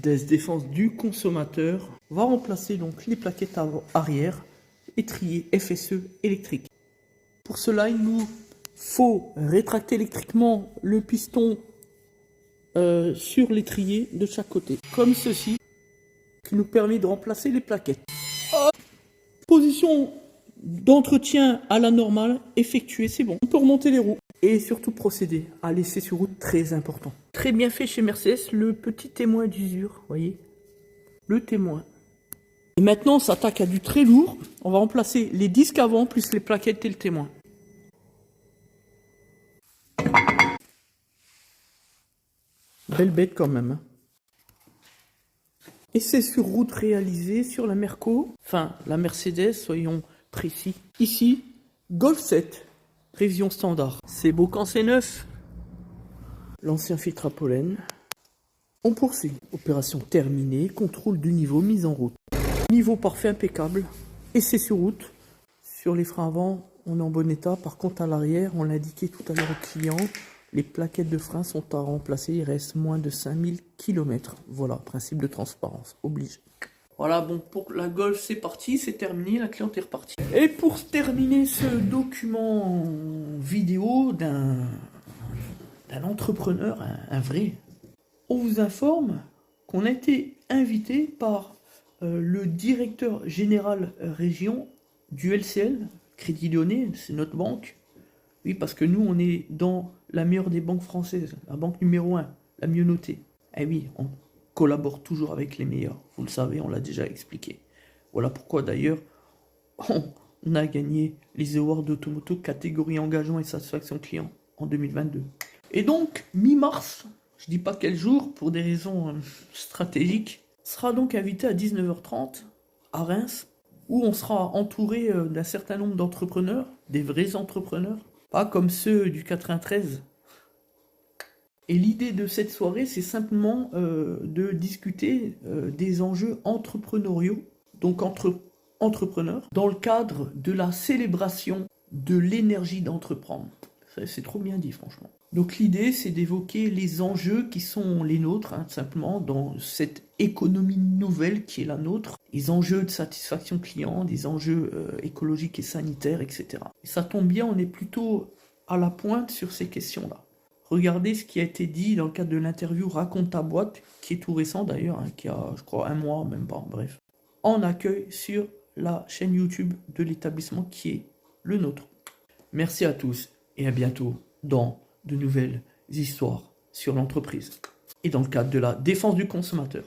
des défenses du consommateur va remplacer donc les plaquettes arrière étrier FSE électrique. Pour cela, il nous faut rétracter électriquement le piston sur l'étrier de chaque côté, comme ceci, qui nous permet de remplacer les plaquettes. Position d'entretien à la normale effectuée, c'est bon. On peut remonter les roues et surtout procéder à l'essai sur route, très important. Très bien fait chez Mercedes, le petit témoin d'usure, voyez, le témoin. Et maintenant, on s'attaque à du très lourd. On va remplacer les disques avant plus les plaquettes et le témoin. Belle bête quand même. Essai sur route réalisé sur la Merco, enfin la Mercedes, soyons précis. Ici, Golf 7, révision standard. C'est beau quand c'est neuf. L'ancien filtre à pollen. On poursuit. Opération terminée, contrôle du niveau, mise en route. Niveau parfait, impeccable. Essai sur route. Sur les freins avant, on est en bon état. Par contre, à l'arrière, on l'a indiqué tout à l'heure au client, les plaquettes de frein sont à remplacer. Il reste moins de 5000 km. Voilà, principe de transparence, obligé. Voilà, bon, pour la Golf, c'est parti, c'est terminé, la cliente est repartie. Et pour terminer ce document vidéo d'un entrepreneur, un vrai, on vous informe qu'on a été invité par le directeur général région du LCL, Crédit Lyonnais, c'est notre banque. Oui, parce que nous, on est dans la meilleure des banques françaises, la banque numéro 1, la mieux notée. Eh oui, on collabore toujours avec les meilleurs, vous le savez, on l'a déjà expliqué. Voilà pourquoi d'ailleurs, on a gagné les awards d'Automoto catégorie engagement et satisfaction client en 2022. Et donc, mi-mars, je dis pas quel jour, pour des raisons stratégiques, sera donc invité à 19h30 à Reims, où on sera entouré d'un certain nombre d'entrepreneurs, des vrais entrepreneurs, pas comme ceux du 93. Et l'idée de cette soirée, c'est simplement de discuter des enjeux entrepreneuriaux, donc entre entrepreneurs, dans le cadre de la célébration de l'énergie d'entreprendre. C'est trop bien dit, franchement. Donc l'idée, c'est d'évoquer les enjeux qui sont les nôtres, hein, simplement, dans cette économie nouvelle qui est la nôtre, les enjeux de satisfaction client, des enjeux écologiques et sanitaires, etc. Et ça tombe bien, on est plutôt à la pointe sur ces questions-là. Regardez ce qui a été dit dans le cadre de l'interview Raconte ta boîte, qui est tout récent d'ailleurs, hein, qui a, je crois, 1 mois, même pas, bref, en accueil sur la chaîne YouTube de l'établissement qui est le nôtre. Merci à tous et à bientôt dans de nouvelles histoires sur l'entreprise et dans le cadre de la défense du consommateur.